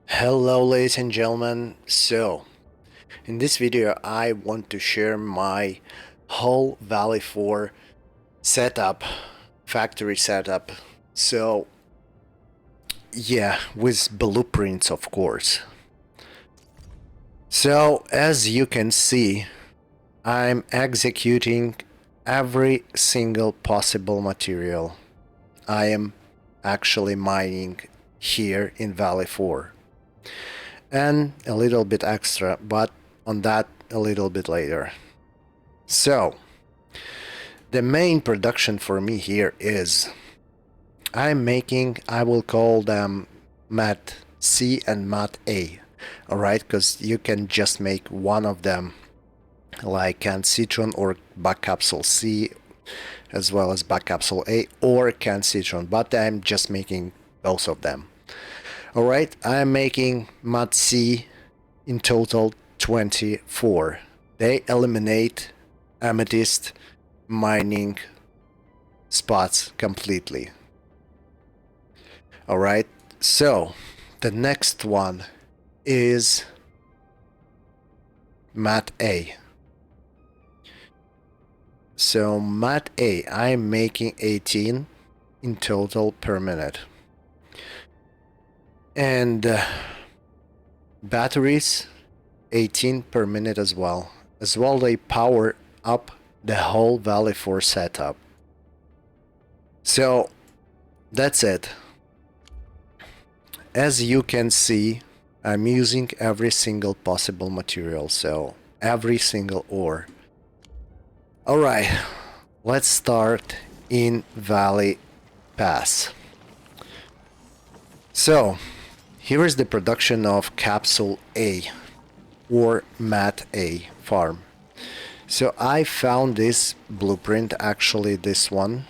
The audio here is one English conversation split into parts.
Hello ladies and gentlemen, so in this video I want to share my whole Valley 4 setup, factory setup, so yeah, with blueprints of course. So as you can see, I'm executing every single possible material I am actually mining here in Valley 4. And a little bit extra, but on that a little bit later. So, the main production for me here is I'm making, I will call them mat C and mat A, alright, because you can just make one of them, like canned citron or bug capsule C, as well as bug capsule A or canned citron, but I'm just making both of them. Alright, I'm making mat C in total 24. They eliminate amethyst mining spots completely. Alright, so the next one is mat A. So mat A, I'm making 18 in total per minute. And batteries 18 per minute as well. As well, they power up the whole Valley 4 setup. So that's it. As you can see, I'm using every single possible material, so every single ore. Alright, let's start in Valley Pass. So here is the production of Capsule A or Mat A farm. So I found this blueprint, actually this one,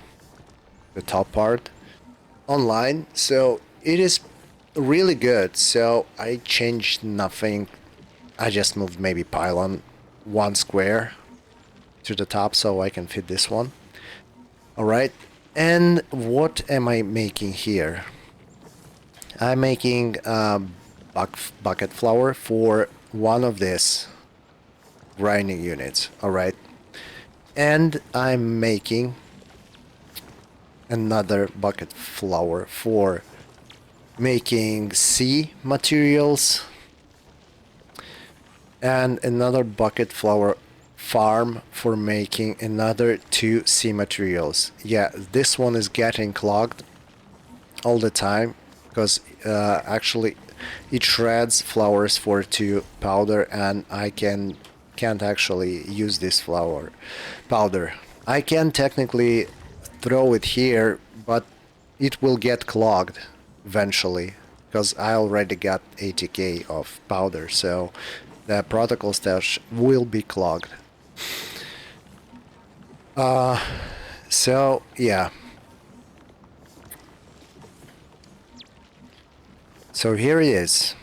the top part, online. So it is really good. So I changed nothing. I just moved maybe pylon one square to the top so I can fit this one. Alright, and what am I making here? I'm making bucket flour for one of these grinding units, alright? And I'm making another bucket flour for making C materials and another bucket flour farm for making another 2 C materials. Yeah, this one is getting clogged all the time because actually it shreds flowers for 2 powder, and I can't actually use this flour powder. I can technically throw it here, but it will get clogged eventually because I already got 80k of powder, so the protocol stash will be clogged. So yeah. So here it is.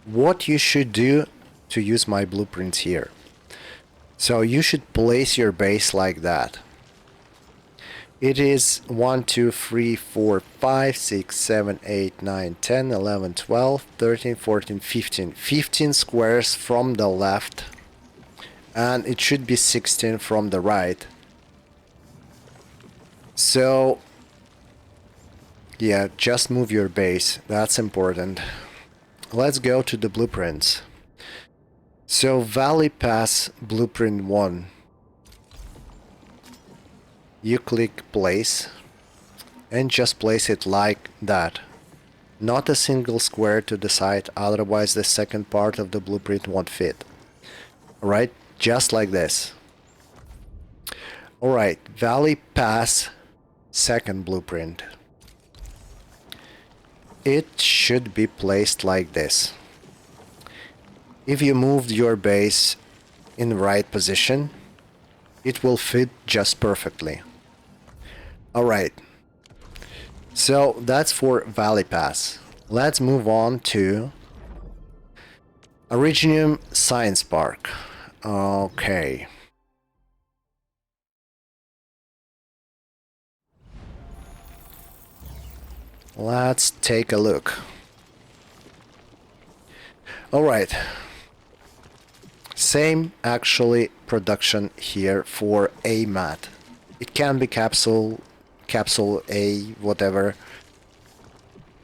What you should do to use my blueprints here. So you should place your base like that. It is 1, 2, 3, 4, 5, 6, 7, 8, 9, 10, 11, 12, 13, 14, 15. 15 squares from the left, and it should be 16 from the right. So yeah, just move your base. That's important. Let's go to the blueprints. So Valley Pass Blueprint 1. You click place and just place it like that. Not a single square to the side, otherwise the second part of the blueprint won't fit. Alright, just like this. Alright, Valley Pass second blueprint. It should be placed like this. If you moved your base in the right position, it will fit just perfectly. Alright, so that's for Valley Pass. Let's move on to Originium Science Park. Okay. Let's take a look. Alright. Same actually production here for a mat. It can be capsule A, whatever.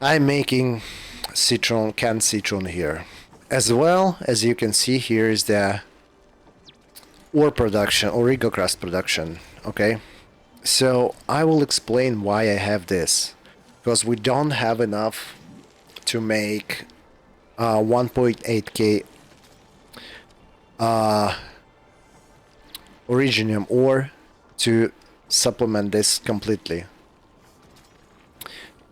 I'm making canned citron here. As well as you can see, here is the ore production, Origo crust production. Okay, so I will explain why I have this. Because we don't have enough to make 1.8k Originium ore to supplement this completely.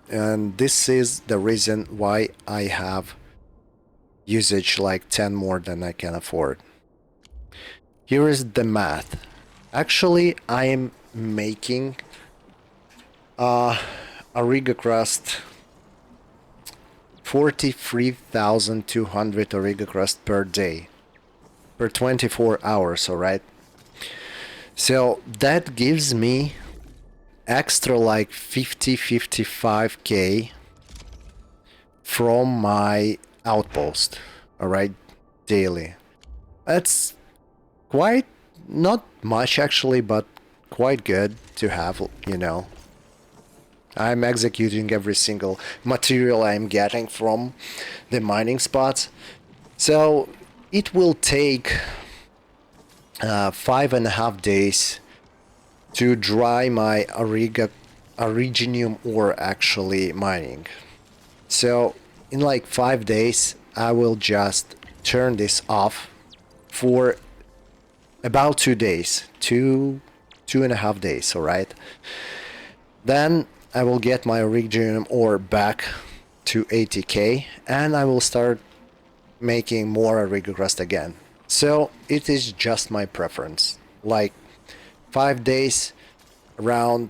And this is the reason why I have usage like 10 more than I can afford. Here is the math. Actually, I am making Origo crust 43,200 Origo crust per day, per 24 hours, alright? So that gives me extra like 55k from my outpost, alright, daily. That's quite, not much actually, but quite good to have, you know. I'm executing every single material I'm getting from the mining spots. So it will take 5.5 days to dry my Originium ore actually mining. So in like 5 days I will just turn this off for about 2 days, 2.5 days, alright? Then I will get my Originium ore back to 80k and I will start making more Origo crust again. So it is just my preference. Like 5 days, around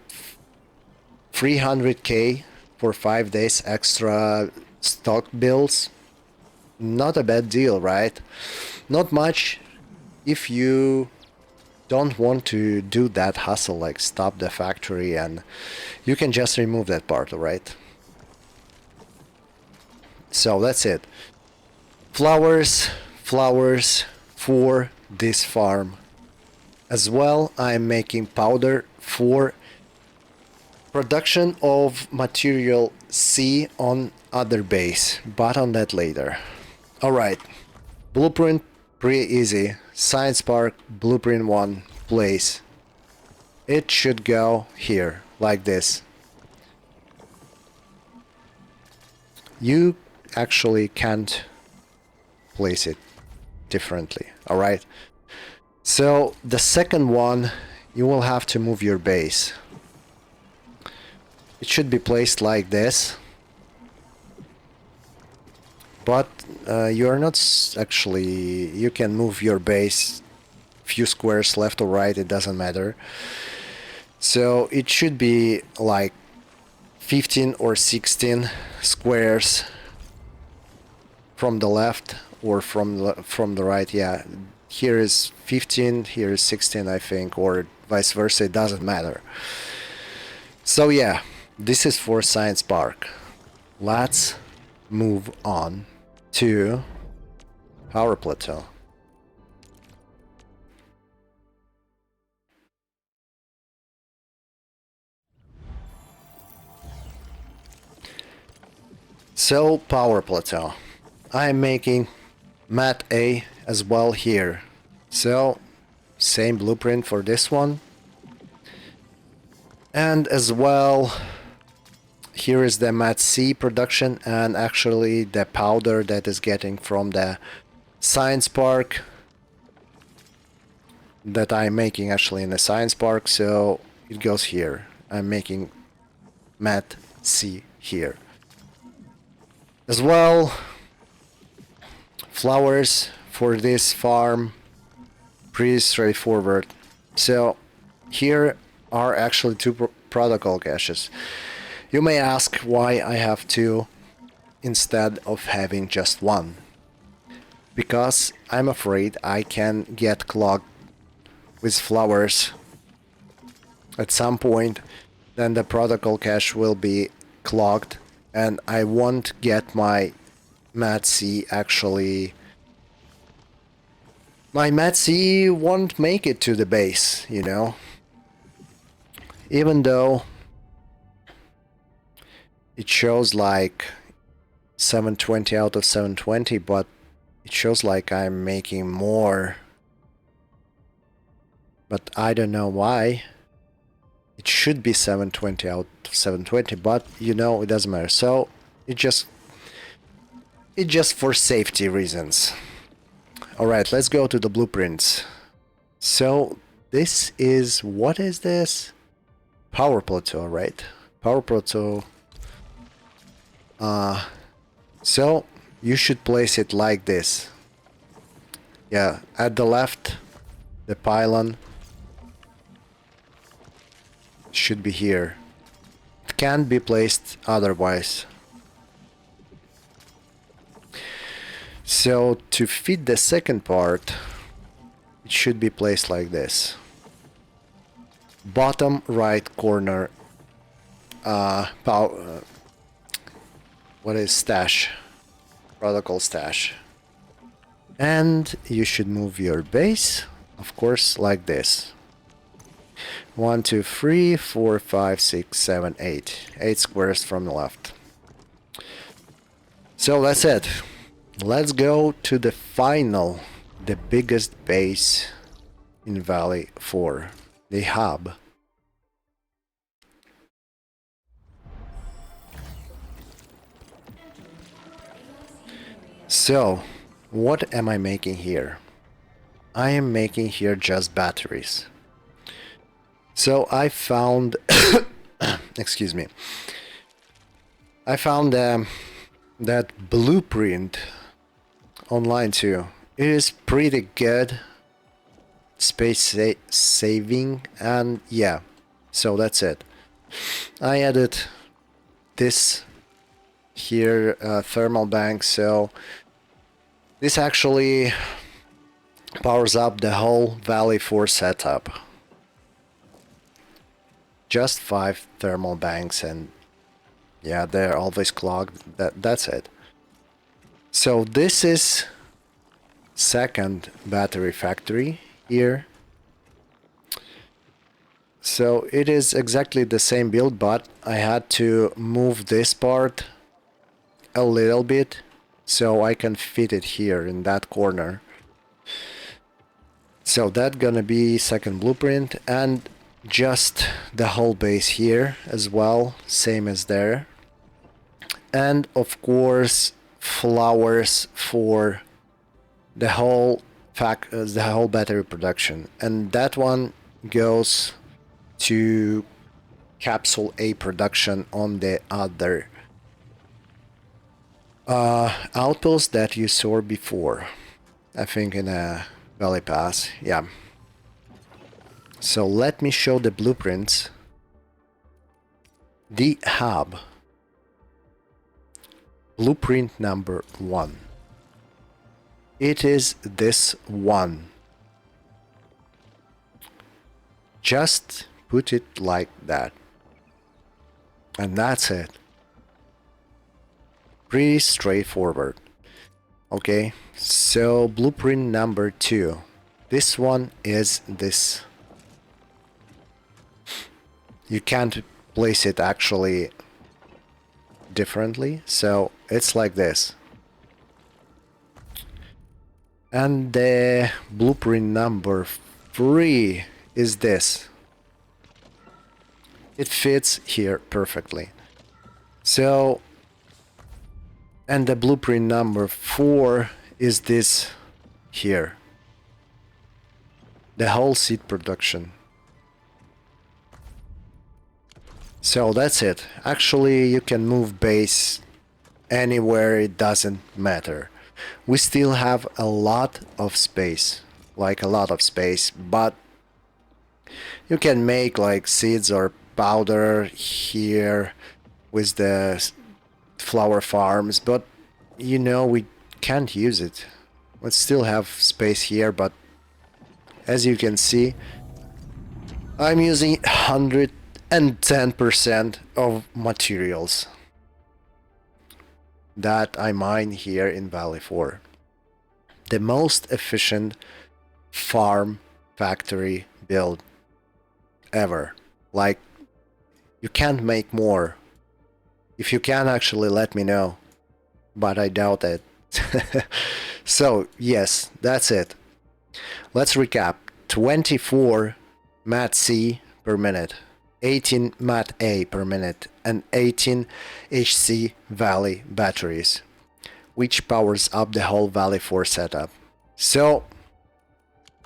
300k for 5 days extra stock bills. Not a bad deal, right? Not much if you don't want to do that hustle, like stop the factory, and you can just remove that part, alright? So that's it. Flowers for this farm. As well, I'm making powder for production of material C on other base, but on that later. Alright, blueprint pretty easy. Science Park, blueprint 1, place. It should go here, like this. You actually can't place it differently, alright? So the second one, you will have to move your base. It should be placed like this. But you're not actually, you can move your base few squares left or right, it doesn't matter. So it should be like 15 or 16 squares from the left or from the right. Yeah, here is 15, here is 16, I think, or vice versa, it doesn't matter. So yeah, this is for Science Park. Let's move on to Power Plateau. So Power Plateau, I'm making mat A as well here. So same blueprint for this one. And as well, here is the mat C production, and actually the powder that is getting from the Science Park that I'm making actually in the Science Park, so it goes here. I'm making mat C here. As well, flowers for this farm, pretty straightforward. So here are actually two protocol caches. You may ask why I have two instead of having just one. Because I'm afraid I can get clogged with flowers at some point, then the protocol cache will be clogged and I won't get my Mat C actually... My Mat C won't make it to the base, you know? Even though it shows like 720 out of 720, but it shows like I'm making more. But I don't know why. It should be 720 out of 720, but you know, it doesn't matter. So it just for safety reasons. Alright, let's go to the blueprints. So this is, what is this? Power plateau, right? Power plateau. So you should place it like this. Yeah, at the left, the pylon should be here. It can't be placed otherwise. So to fit the second part, it should be placed like this. Bottom right corner, what is stash? Protocol stash. And you should move your base, of course, like this. 1, 2, 3, 4, 5, 6, 7, 8. 8 squares from the left. So that's it. Let's go to the final, the biggest base in Valley 4, the hub. So, what am I making here? I am making here just batteries. So I found, excuse me, I found that blueprint online too. It is pretty good, space saving, and yeah, so that's it. I added this here, thermal bank, so this actually powers up the whole Valley 4 setup. Just 5 thermal banks, and yeah, they're always clogged. That's it. So this is second battery factory here. So it is exactly the same build, but I had to move this part a little bit so I can fit it here in that corner. So that's gonna be second blueprint, and just the whole base here as well, same as there. And of course flowers for the whole battery production, and that one goes to capsule A production on the other outpost that you saw before, I think in a Valley Pass. Yeah. So let me show the blueprints. The hub. Blueprint number 1. It is this one. Just put it like that. And that's it. Pretty straightforward. Okay, so blueprint number 2. This one is this. You can't place it actually differently, so it's like this. And the blueprint number 3 is this. It fits here perfectly. So, and the blueprint number 4 is this here. The whole seed production. So that's it. Actually, you can move base anywhere, it doesn't matter. We still have a lot of space, but you can make like seeds or powder here with the flower farms, but you know, we can't use it. We still have space here, but as you can see, I'm using 110% of materials. that I mine here in Valley 4. The most efficient farm factory build ever. Like, you can't make more. If you can, actually let me know, but I doubt it. So, yes, that's it. Let's recap. 24 Mat C per minute, 18 Mat A per minute, and 18 HC Valley batteries, which powers up the whole Valley 4 setup. So,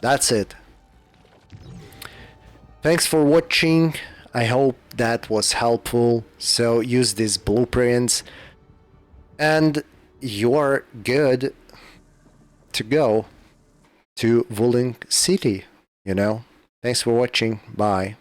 that's it. Thanks for watching. I hope that was helpful. So use these blueprints and you're good to go to Vuling City, you know. Thanks for watching. Bye.